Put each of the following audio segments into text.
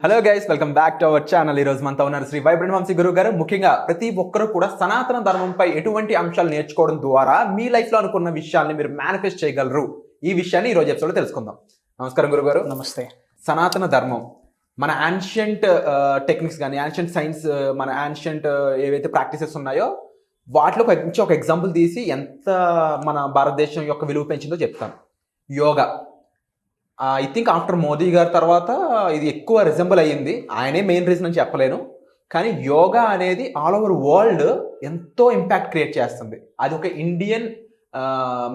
Hello guys, welcome back to our channel. ఈ రోజు మనతో ఉన్నారు శ్రీ వైబ్రెంట్ వంశీ గురువు గారు. ముఖ్యంగా ప్రతి ఒక్కరు కూడా సనాతన ధర్మంపై ఎటువంటి అంశాలు నేర్చుకోవడం ద్వారా మీ లైఫ్ లో అనుకున్న విషయాల్ని మీరు మేనిఫెస్ట్ చేయగలరు, ఈ విషయాన్ని ఈ రోజు ఎపిసోడ్ లో తెలుసుకుందాం. నమస్కారం గురువు గారు. నమస్తే. సనాతన ధర్మం మన యాన్షియంట్ టెక్నిక్స్ కానీ యాన్షియంట్ సైన్స్, మన యాన్షియంట్ ఏవైతే ప్రాక్టీసెస్ ఉన్నాయో వాటిలో నుంచి ఒక ఎగ్జాంపుల్ తీసి ఎంత మన భారతదేశం యొక్క విలువ పెంచిందో చెప్తాను. Yoga I think after Modi గారి తర్వాత ఇది ఎక్కువ రిజెంబుల్ అయ్యింది. ఆయనే మెయిన్ రీజన్ అని చెప్పలేను, కానీ యోగా అనేది ఆల్ ఓవర్ వరల్డ్ ఎంతో ఇంపాక్ట్ క్రియేట్ చేస్తుంది. అది ఒక ఇండియన్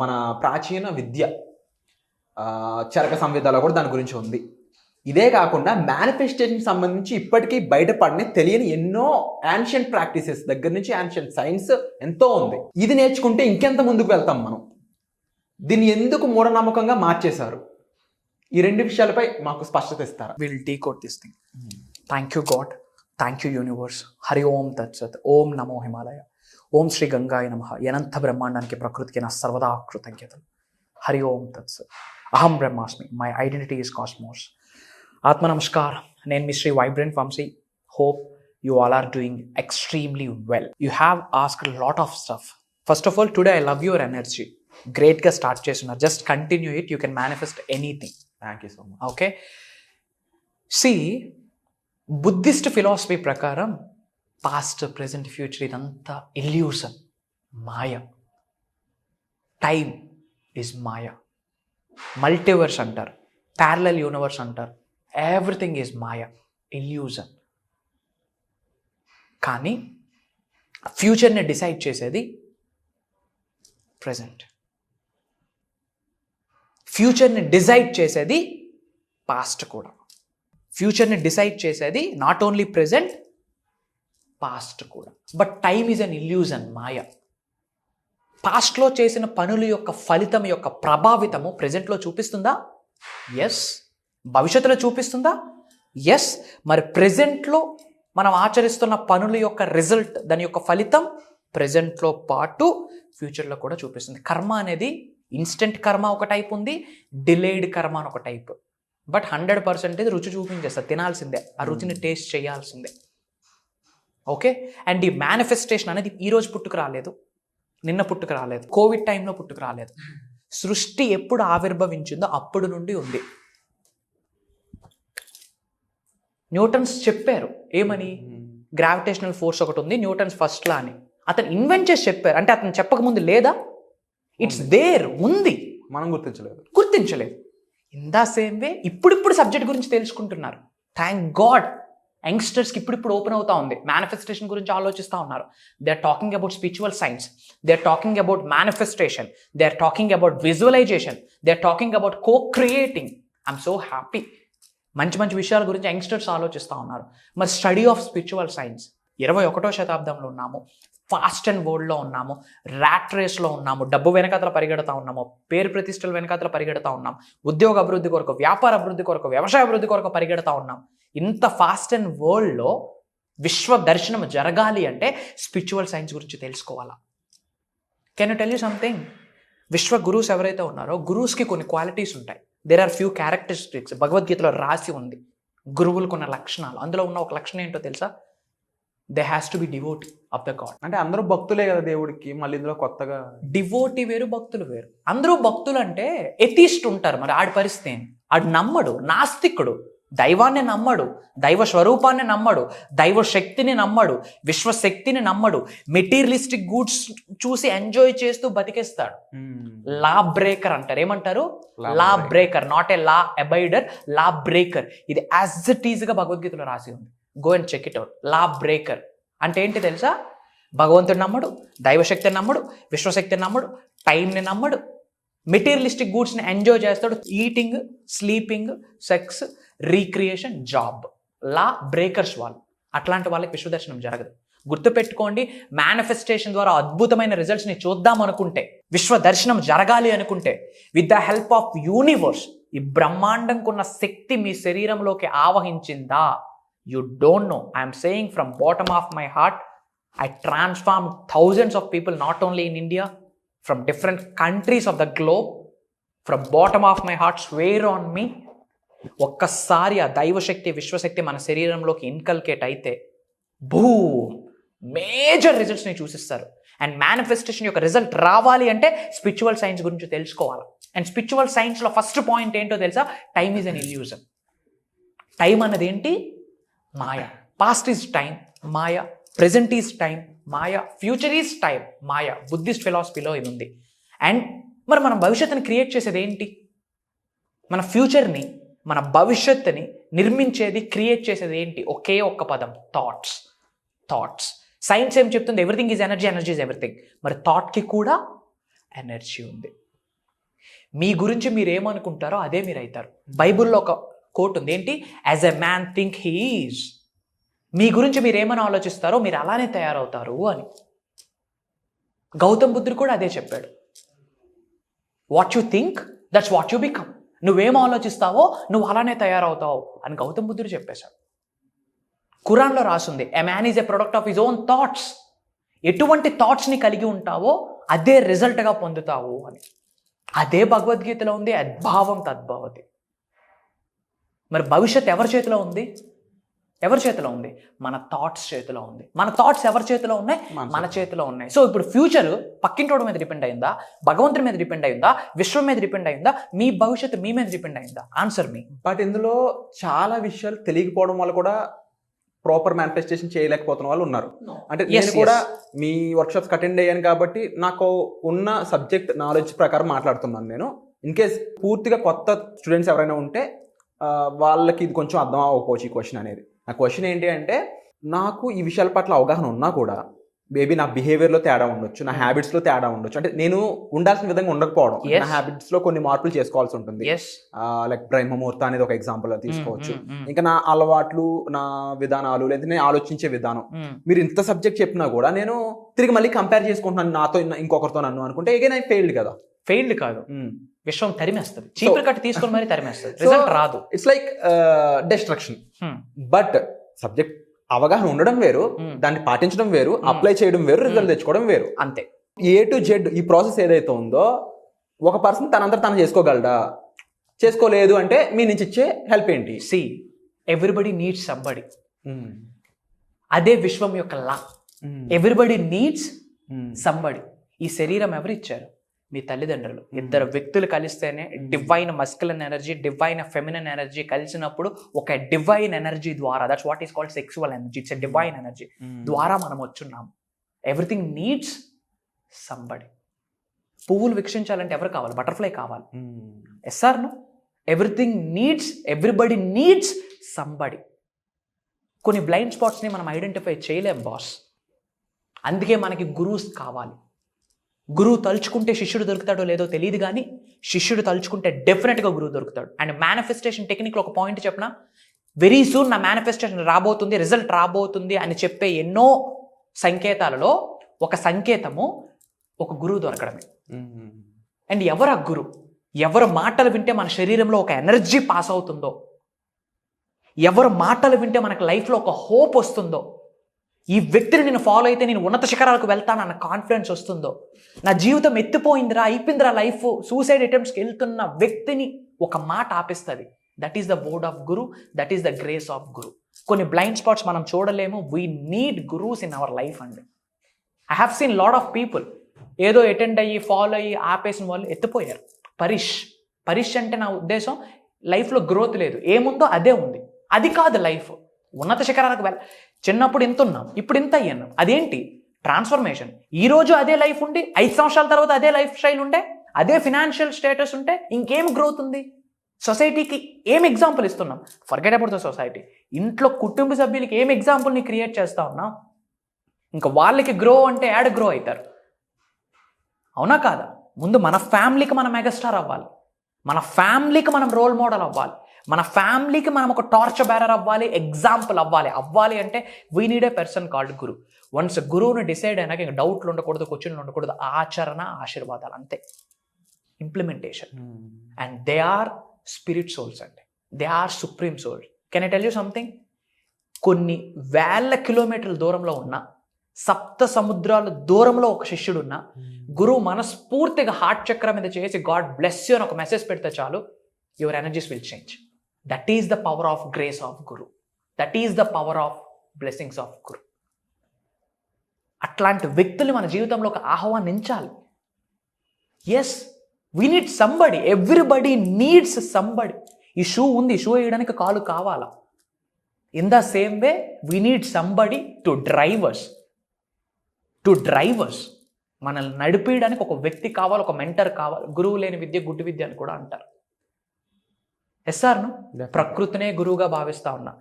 మన ప్రాచీన విద్య, చరక సంవిధాలో కూడా దాని గురించి ఉంది. ఇదే కాకుండా మేనిఫెస్టేషన్ సంబంధించి ఇప్పటికీ బయటపడని తెలియని ఎన్నో యాన్షియంట్ ప్రాక్టీసెస్ దగ్గర నుంచి యాన్షియంట్ సైన్స్ ఎంతో ఉంది. ఇది నేర్చుకుంటే ఇంకెంత ముందుకు వెళ్తాం మనం. దీన్ని ఎందుకు మూఢనమ్మకంగా మార్చేశారు? ఈ రెండు విషయాలపై మాకు స్పష్టత ఇస్తారా? Will decode this thing. Thank you God, thank you universe. Hari ఓం తత్సత్. ఓం నమో హిమాలయ. ఓం శ్రీ గంగాయ నమః. అనంత బ్రహ్మాండానికి ప్రకృతికి నా సర్వదా కృతజ్ఞతలు. హరి ఓం తత్సత్. అహం బ్రహ్మాస్మి. My identity is cosmos. ఆత్మ నమస్కారం. నేను మీ Sri vibrant Vamsi. Hope you all are doing extremely well. You have asked lot of stuff. First of all today I love your energy. గ్రేట్గా స్టార్ట్ చేస్తున్నారు. Just continue it. You can manifest anything. Thank you so much. Okay, సి Buddhist philosophy ప్రకారం past, present, future ఇదంతా illusion, మాయ. Time is maya. Multiverse అంటారు, parallel universe అంటారు. Everything is maya, illusion. కానీ ఫ్యూచర్ని డిసైడ్ చేసేది ప్రెజెంట్. ఫ్యూచర్ని డిసైడ్ చేసేది పాస్ట్ కూడా. ఫ్యూచర్ని డిసైడ్ చేసేది నాట్ ఓన్లీ ప్రెజెంట్, పాస్ట్ కూడా. But time is an illusion, maya. పాస్ట్లో చేసిన పనుల యొక్క ఫలితం యొక్క ప్రభావితము ప్రెజెంట్లో చూపిస్తుందా? ఎస్. భవిష్యత్తులో చూపిస్తుందా? ఎస్. మరి ప్రెజెంట్లో మనం ఆచరిస్తున్న పనుల యొక్క రిజల్ట్, దాని యొక్క ఫలితం ప్రెజెంట్లో పాటు ఫ్యూచర్లో కూడా చూపిస్తుంది. కర్మ అనేది ఇన్స్టెంట్ కర్మ ఒక టైప్ ఉంది, డిలేడ్ కర్మ అని ఒక టైప్. బట్ 100% రుచి చూపించేస్తారు, తినాల్సిందే, ఆ రుచిని టేస్ట్ చేయాల్సిందే. ఓకే. అండ్ ఈ మేనిఫెస్టేషన్ అనేది ఈరోజు పుట్టుకు రాలేదు, నిన్న పుట్టుకు రాలేదు, కోవిడ్ టైంలో పుట్టుకు రాలేదు. సృష్టి ఎప్పుడు ఆవిర్భవించిందో అప్పుడు నుండి ఉంది. న్యూటన్స్ చెప్పారు ఏమని? గ్రావిటేషనల్ ఫోర్స్ ఒకటి ఉంది, న్యూటన్స్ ఫస్ట్ లా అని. అతను ఇన్వెంట్ చేసి చెప్పారు. అంటే అతను చెప్పకముందు లేదా? ఇట్స్ దేర్, ఉంది, మనం గుర్తించలేదు. ఇన్ ద సేమ్ వే ఇప్పుడు సబ్జెక్ట్ గురించి తెలుసుకుంటున్నారు. Thank God. యంగ్స్టర్స్కి ఇప్పుడు ఓపెన్ అవుతా ఉంది, మేనిఫెస్టేషన్ గురించి ఆలోచిస్తూ ఉన్నారు. They are talking about spiritual science, they are talking about manifestation, they are talking about visualisation, they are talking about co creating. I'm so happy. మంచి మంచి విషయాల గురించి యంగ్స్టర్స్ ఆలోచిస్తూ ఉన్నారు. మరి స్టడీ ఆఫ్ స్పిరిచువల్ సైన్స్. 21వ శతాబ్దంలో ఉన్నాము, ఫాస్ట్ అండ్ వరల్డ్లో ఉన్నాము, ర్యాట్ రేస్లో ఉన్నాము, డబ్బు వెనకాతల పరిగెడతా ఉన్నాము, పేరు ప్రతిష్టల వెనకాతల పరిగెడతా ఉన్నాం, ఉద్యోగ అభివృద్ధి కొరకు, వ్యాపార అభివృద్ధి కొరకు, వ్యవసాయ అభివృద్ధి కొరకు పరిగెడతా ఉన్నాం. ఇంత ఫాస్ట్ అండ్ వరల్డ్లో విశ్వ దర్శనం జరగాలి అంటే స్పిరిచువల్ సైన్స్ గురించి తెలుసుకోవాలా. Can you tell you something? విశ్వ గురూస్ ఎవరైతే ఉన్నారో, గురూస్కి కొన్ని క్వాలిటీస్ ఉంటాయి. There are few characteristics. భగవద్గీతలో రాసి ఉంది గురువులకు ఉన్న లక్షణాలు. అందులో ఉన్న ఒక లక్షణం ఏంటో తెలుసా? They has to be devotee of the God. అంటే అందరూ భక్తులే కదా దేవుడికి, మళ్ళీ ఇందులో కొత్తగా డివోటీ వేరు, భక్తులు వేరు. అందరూ భక్తులు అంటే ఎథిస్ట్ ఉంటారు. మరి ఆడి పరిస్థితి ఏంటి? ఆడు నమ్మడు, నాస్తికుడు, దైవాన్ని నమ్మడు, దైవ స్వరూపాన్ని నమ్మడు, దైవ శక్తిని నమ్మడు, విశ్వశక్తిని నమ్మడు, మెటీరియలిస్టిక్ గూడ్స్ చూసి ఎంజాయ్ చేస్తూ బతికేస్తాడు. లా బ్రేకర్ అంటారు. ఏమంటారు? Law breaker, not a law abider, law breaker. ఇది యాజ్ ఇట్ ఈజ్గా భగవద్గీతలో రాసి ఉంది. Go and check it out. Law breaker అంటే ఏంటి తెలుసా? భగవంతుడు నమ్మడు, దైవశక్తిని నమ్మడు, విశ్వశక్తిని నమ్మడు, టైంని నమ్మడు, మెటీరియలిస్టిక్ గూడ్స్ని ఎంజాయ్ చేస్తాడు. Eating, sleeping, sex, recreation, job. లా బ్రేకర్స్ వాళ్ళు. అట్లాంటి వాళ్ళకి విశ్వదర్శనం జరగదు. గుర్తుపెట్టుకోండి, మేనిఫెస్టేషన్ ద్వారా అద్భుతమైన రిజల్ట్స్ని చూద్దాం అనుకుంటే, విశ్వ దర్శనం జరగాలి అనుకుంటే, with the help of universe, ఈ బ్రహ్మాండంకున్న శక్తి మీ శరీరంలోకి ఆవహించిందా? You don't know. I am saying from bottom of my heart, I transformed thousands of people, not only in India, from different countries of the globe. From bottom of my heart, swear on me, ఒక్కసారి ఆ దైవశక్తి విశ్వశక్తి మన శరీరంలోకి inculcate అయితే boom major రిజల్ట్స్ని చూసిస్తారు. And manifestation యొక్క result రావాలి అంటే స్పిరిచువల్ సైన్స్ గురించి తెలుసుకోవాలి. అండ్ స్పిరిచువల్ సైన్స్లో ఫస్ట్ పాయింట్ ఏంటో తెలుసా? Time is an illusion. Time అన్నది ఏంటి? మాయ. Past is time, maya. Present is time, maya. Future is time, maya. Buddhist ఫిలాసఫీలో ఇది ఉంది. అండ్ మరి మనం భవిష్యత్తుని క్రియేట్ చేసేది ఏంటి? మన ఫ్యూచర్ని, మన భవిష్యత్తుని నిర్మించేది, క్రియేట్ చేసేది ఏంటి? ఒకే ఒక్క పదం, థాట్స్. థాట్స్. సైన్స్ ఏం చెప్తుంది? Everything is energy, energy is everything. మరి థాట్కి కూడా ఎనర్జీ ఉంది. మీ గురించి మీరు ఏమనుకుంటారో అదే మీరు అవుతారు. బైబుల్లో ఒక కోట్ ఉంది, ఏంటి? As a man think he is. మీ గురించి మీరు ఏమని ఆలోచిస్తారో మీరు అలానే తయారవుతారు అని. గౌతమ్ బుద్ధుడు కూడా అదే చెప్పాడు. What you think that's what you become. నువ్వేం ఆలోచిస్తావో నువ్వు అలానే తయారవుతావు అని గౌతమ్ బుద్ధుడు చెప్పేశాడు. ఖురాన్లో రాసుంది, a man is a product of his own thoughts. ఎటువంటి థాట్స్ని కలిగి ఉంటావో అదే రిజల్ట్గా పొందుతావు అని. అదే భగవద్గీతలో ఉంది, అద్భావం తద్భవతి. మరి భవిష్యత్ ఎవరి చేతిలో ఉంది? ఎవరి చేతిలో ఉంది? మన థాట్స్ చేతిలో ఉంది. మన థాట్స్ ఎవరి చేతిలో ఉన్నాయి? మన చేతిలో ఉన్నాయి. సో ఇప్పుడు ఫ్యూచర్ పక్కింటోడి మీద డిపెండ్ అయిందా? భగవంతుడి మీద డిపెండ్ అయిందా? విశ్వం మీద డిపెండ్ అయిందా? మీ భవిష్యత్తు మీ మీద డిపెండ్ అయిందా? Answer me. బట్ ఇందులో చాలా విషయాలు తెలియకపోవడం వల్ల కూడా ప్రాపర్ మేనిఫెస్టేషన్ చేయలేకపోతున్న వాళ్ళు ఉన్నారు. అంటే నేను కూడా మీ వర్క్షాప్స్ అటెండ్ అయ్యాను కాబట్టి నాకు ఉన్న సబ్జెక్ట్ నాలెడ్జ్ ప్రకారం మాట్లాడుతున్నాను. నేను ఇన్ కేస్ పూర్తిగా కొత్త స్టూడెంట్స్ ఎవరైనా ఉంటే వాళ్ళకి ఇది కొంచెం అర్థం అవ్వకపోవచ్చు ఈ క్వశ్చన్ అనేది. నా క్వశ్చన్ ఏంటి అంటే, నాకు ఈ విషయాల పట్ల అవగాహన ఉన్నా కూడా మేబీ నా బిహేవియర్లో తేడా ఉండొచ్చు, నా హ్యాబిట్స్లో తేడా ఉండొచ్చు. అంటే నేను ఉండాల్సిన విధంగా ఉండకపోవడం, నా హ్యాబిట్స్లో కొన్ని మార్పులు చేసుకోవాల్సి ఉంటుంది. లైక్ బ్రహ్మముహూర్త అనేది ఒక ఎగ్జాంపుల్ తీసుకోవచ్చు. ఇంకా నా అలవాట్లు, నా విధానాలు, లేదా నేను ఆలోచించే విధానం. మీరు ఇంత సబ్జెక్ట్ చెప్పినా కూడా నేను తిరిగి మళ్ళీ కంపేర్ చేసుకుంటున్నాను నాతో ఇంకొకరితో నన్ను అనుకుంటే ఎగైన్ ఐ ఫెయిల్డ్ కదా. ఫెయిల్డ్ కాదు, విశ్వం తరిమేస్తుంది. చీపురు కట్టి తీసుకొని మరి తరిమేస్తుంది. రిజల్ట్ రాదు. It's like destruction. But subject అవగాహన ఉండడం వేరు, దాన్ని పాటించడం వేరు, అప్లై చేయడం వేరు, రిజల్ట్ తెచ్చుకోవడం వేరు. అంతే. A to Z ఈ ప్రాసెస్ ఏదైతే ఉందో ఒక పర్సన్ తనంతా తను చేసుకోగలడా? చేసుకోలేదు అంటే మీ నుంచి ఇచ్చే హెల్ప్ ఏంటి? See, everybody needs somebody. అదే విశ్వం యొక్క లా. Everybody needs somebody. ఈ శరీరం ఎవరు ఇచ్చారు? మీ తల్లిదండ్రులు. ఇద్దరు వ్యక్తులు కలిస్తేనే divine masculine energy, divine feminine energy కలిసినప్పుడు ఒక డివైన్ ఎనర్జీ ద్వారా, that's what is called sexual energy, it's a divine energy ద్వారా మనం వచ్చున్నాము. Everything needs somebody. పువ్వులు వీక్షించాలంటే ఎవరు కావాలి? బటర్ఫ్లై కావాలి. ఎస్ఆర్ను everything needs, everybody needs somebody. కొన్ని బ్లైండ్ స్పాట్స్ని మనం ఐడెంటిఫై చేయలేం బాస్. అందుకే మనకి గురువుస్ కావాలి. గురువు తలుచుకుంటే శిష్యుడు దొరుకుతాడో లేదో తెలియదు, కానీ శిష్యుడు తలుచుకుంటే డెఫినెట్గా గురువు దొరుకుతాడు. అండ్ మేనిఫెస్టేషన్ టెక్నిక్లో ఒక పాయింట్ చెప్పిన, వెరీ సూన్ నా మేనిఫెస్టేషన్ రాబోతుంది, రిజల్ట్ రాబోతుంది అని చెప్పే ఎన్నో సంకేతాలలో ఒక సంకేతము ఒక గురువు దొరకడమే. అండ్ ఎవరు ఆ గురువు? ఎవరు మాటలు వింటే మన శరీరంలో ఒక ఎనర్జీ పాస్ అవుతుందో, ఎవరు మాటలు వింటే మనకు లైఫ్లో ఒక హోప్ వస్తుందో, ఈ వ్యక్తిని నేను ఫాలో అయితే నేను ఉన్నత శిఖరాలకు వెళ్తానన్న కాన్ఫిడెన్స్ వస్తుందో, నా జీవితం ఎత్తిపోయిందిరా, అయిపోయిందిరా లైఫ్, సూసైడ్ అటెంప్ట్స్కి వెళ్తున్న వ్యక్తిని ఒక మాట ఆపిస్తుంది. That is the word of guru, that is the grace of guru. కొన్ని బ్లైండ్ స్పాట్స్ మనం చూడలేము. We need gurus in our life అండి. I have seen lot of people ఏదో అటెండ్ అయ్యి ఫాలో అయ్యి ఆపేసిన వాళ్ళు ఎత్తిపోయారు. పరిష్ అంటే నా ఉద్దేశం లైఫ్లో గ్రోత్ లేదు, ఏముందో అదే ఉంది. అది కాదు లైఫ్. ఉన్నత శిఖరాలకు చిన్నప్పుడు ఇంత ఉన్నాం, ఇప్పుడు ఇంత అయ్యాను. అదేంటి? ట్రాన్స్ఫర్మేషన్. ఈరోజు అదే లైఫ్ ఉండి 5 సంవత్సరాల తర్వాత అదే లైఫ్ స్టైల్ ఉంటే, అదే ఫినాన్షియల్ స్టేటస్ ఉంటే ఇంకేం గ్రోత్ ఉంది? సొసైటీకి ఏం ఎగ్జాంపుల్ ఇస్తున్నాం? Forget about the society. ఇంట్లో కుటుంబ సభ్యులకి ఏం ఎగ్జాంపుల్ని క్రియేట్ చేస్తా ఉన్నాం? ఇంకా వాళ్ళకి గ్రో అంటే యాడ్ గ్రో అవుతారు. అవునా కాదా? ముందు మన ఫ్యామిలీకి మనం మెగాస్టార్ అవ్వాలి, మన ఫ్యామిలీకి మనం రోల్ మోడల్ అవ్వాలి, మన ఫ్యామిలీకి మనం ఒక టార్చ్ బేరర్ అవ్వాలి, ఎగ్జాంపుల్ అవ్వాలి అంటే we need a person called guru. Once గురువుని డిసైడ్ అయినాక ఇంకా డౌట్లు ఉండకూడదు, క్వశ్చన్లు ఉండకూడదు. ఆచరణ, ఆశీర్వాదాలు అంతే. Implementation. And they are spirit souls అండి. They are supreme souls. Can I tell you something? కొన్ని వేల కిలోమీటర్ల దూరంలో ఉన్న, సప్త సముద్రాల దూరంలో ఒక శిష్యుడున్న, గురువు మనస్ఫూర్తిగా హార్ట్ చక్రం మీద చేసి గాడ్ బ్లెస్ యూ అని ఒక మెసేజ్ పెడితే చాలు, your energies will change. That is the power of grace of guru, that is the power of blessings of guru. అట్లాంటి వ్యక్తులు మన జీవితంలో ఒక ఆహ్వానించాలి. Yes, we need somebody, everybody needs somebody. ఈ షూ ఉంది, షూ వేయడానికి కాలు కావాలా? In the same way we need somebody to drivers, మనల్ని నడిపేయడానికి ఒక వ్యక్తి కావాలి, ఒక మెంటర్ కావాలి. గురువు లేని విద్య గుడ్డి విద్య అని కూడా అంటారు. ఎస్ఆర్ను ప్రకృతినే గురువుగా భావిస్తా ఉన్నా,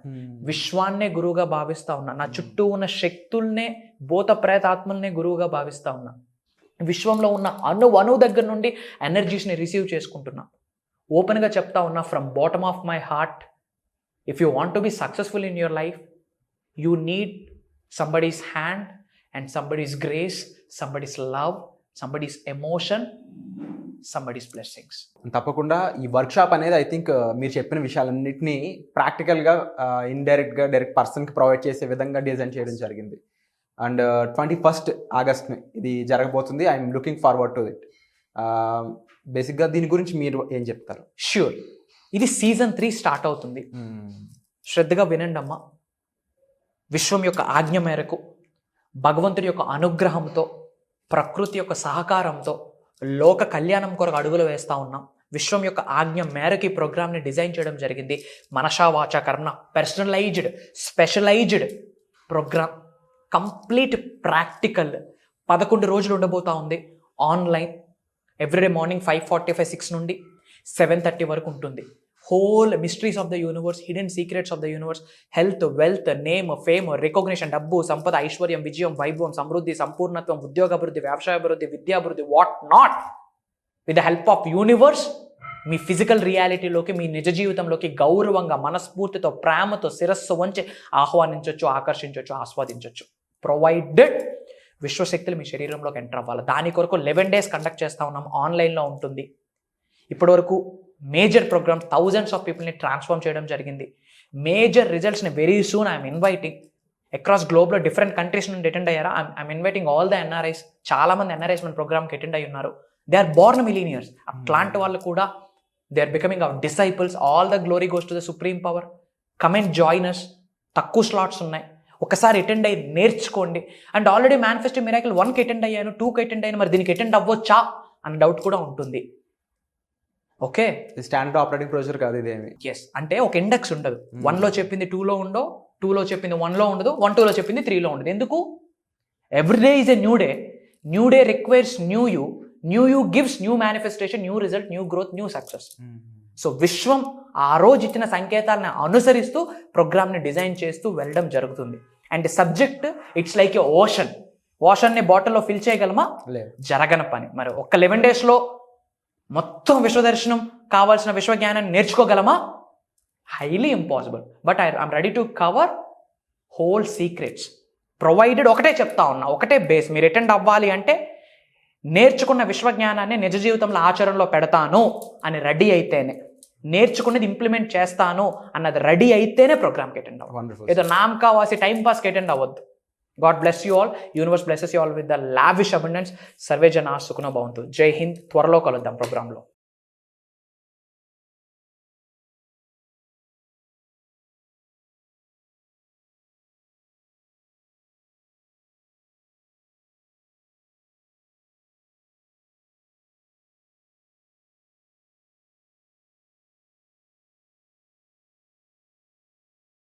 విశ్వాన్నే గురువుగా భావిస్తా ఉన్నా, నా చుట్టూ ఉన్న శక్తుల్నే, భూత ప్రేతాత్మల్నే గురువుగా భావిస్తా ఉన్నా, విశ్వంలో ఉన్న అణువు దగ్గర నుండి ఎనర్జీస్ని రిసీవ్ చేసుకుంటున్నా. ఓపెన్గా చెప్తా ఉన్నా, from bottom of my heart, if you want to be successful in your life, you need somebody's hand and somebody's grace, somebody's love, somebody's emotion, somebody's blessings. తప్పకుండా ఈ వర్క్షాప్ అనేది ఐ థింక్ మీరు చెప్పిన విషయాలన్నింటినీ ప్రాక్టికల్గా ఇండైరెక్ట్గా డైరెక్ట్ పర్సన్కి provide చేసే విధంగా డిజైన్ చేయడం జరిగింది. అండ్ 21st ఆగస్ట్ని ఇది జరగబోతుంది. I'm looking forward to it. బేసిక్గా దీని గురించి మీరు ఏం చెప్తారు? ష్యూర్, ఇది సీజన్ 3 స్టార్ట్ అవుతుంది. శ్రద్ధగా వినండి అమ్మా. విశ్వం యొక్క ఆజ్ఞ మేరకు, భగవంతుడి యొక్క అనుగ్రహంతో, ప్రకృతి యొక్క సహకారంతో లోక కళ్యాణం కొరకు అడుగులు వేస్తూ ఉన్నాం. విశ్వం యొక్క ఆజ్ఞ మేరకు ఈ ప్రోగ్రామ్ని డిజైన్ చేయడం జరిగింది. మనసా వాచా కర్మ personalised, specialised program, complete practical. 11 రోజులు ఉండబోతా ఉంది. ఆన్లైన్, ఎవ్రీడే మార్నింగ్ 5:45, 6 నుండి 7:30 వరకు ఉంటుంది. Whole mysteries of the universe, hidden secrets of the universe, health, wealth, name, fame, recognition, డబ్బు, సంపద, ఐశ్వర్యం, విజయం, వైభవం, సమృద్ధి, సంపూర్ణత్వం, ఉద్యోగాభివృద్ధి, వ్యవసాయాభివృద్ధి, విద్యాభివృద్ధి, what not, with the help of universe మీ ఫిజికల్ రియాలిటీలోకి, మీ నిజ జీవితంలోకి గౌరవంగా, మనస్ఫూర్తితో, ప్రేమతో, శిరస్సు వంచి ఆహ్వానించవచ్చు, ఆకర్షించవచ్చు, ఆస్వాదించవచ్చు. ప్రొవైడెడ్ విశ్వశక్తులు మీ శరీరంలోకి ఎంటర్ అవ్వాలి. దాని కొరకు 11 days కండక్ట్ చేస్తూ ఉన్నాం. ఆన్లైన్లో ఉంటుంది. ఇప్పటివరకు మేజర్ ప్రోగ్రామ్ థౌజండ్స్ ఆఫ్ పీపుల్ని ట్రాన్స్ఫార్మ్ చేయడం జరిగింది. మేజర్ రిజల్ట్స్ని very soon I'm inviting. Across గ్లోబ్లో డిఫరెంట్ కంట్రీస్ నుండి అటెండ్ అయ్యారా? I'm inviting all the NRIs. చాలామంది ఎన్ఆర్ఐస్ మన ప్రోగ్రామ్కి అటెండ్ అయ్యి ఉన్నారు. They are born millionaires. అట్లాంటి వాళ్ళు కూడా they are becoming our disciples. All the glory goes to the supreme power. Come and join us. తక్కువ స్లాట్స్ ఉన్నాయి. ఒకసారి అటెండ్ అయ్యి నేర్చుకోండి. అండ్ ఆల్రెడీ మేనిఫెస్టో మిరాకిల్ 1కి అటెండ్ అయ్యాను, 2కి అటెండ్ అయ్యాను, మరి దీనికి అటెండ్ అవ్వచ్చా అన్న డౌట్ కూడా ఉంటుంది. ఓకే, స్టాండర్డ్ ఆపరేటింగ్ ప్రొసీజర్ కాదు ఇదేమి. ఎస్, అంటే ఒక ఇండెక్స్ ఉండదు. 1లో చెప్పింది 2లో ఉండవు, 2లో చెప్పింది 1లో ఉండదు, 1 2లో చెప్పింది 3లో ఉండదు. ఎందుకు? Everyday is a new day. New day requires new you. New you gives new manifestation, new result, new growth, new success. So విశ్వం ఆ రోజు ఇచ్చిన సంకేతాలను అనుసరిస్తూ ప్రోగ్రామ్ని డిజైన్ చేస్తూ వెళ్ళడం జరుగుతుంది. And subject it's like a ocean. ఓషన్ని బాటిల్లో ఫిల్ చేయగలమా? జరగని పని. మరి ఒక్క 11 daysలో మొత్తం విశ్వదర్శనం కావాల్సిన విశ్వజ్ఞానాన్ని నేర్చుకోగలమా? Highly impossible. But I'm ready to cover whole secrets. Provided ఒకటే చెప్తా ఉన్నా, ఒకటే బేస్. మీరు అటెండ్ అవ్వాలి అంటే నేర్చుకున్న విశ్వజ్ఞానాన్ని నిజ జీవితంలో ఆచరణలో పెడతాను అని రెడీ అయితేనే, నేర్చుకునేది ఇంప్లిమెంట్ చేస్తాను అన్నది రెడీ అయితేనే ప్రోగ్రామ్కి అటెండ్ అవ్వాలి. ఏదో నామకా వాసి టైం పాస్కి అటెండ్ అవ్వద్దు. God bless you all. Universe blesses you all with the lavish abundance. Survey జనా సుఖనో భవంతు. జై హింద్. త్వరలో కలుద్దాం ప్రోగ్రాంలో.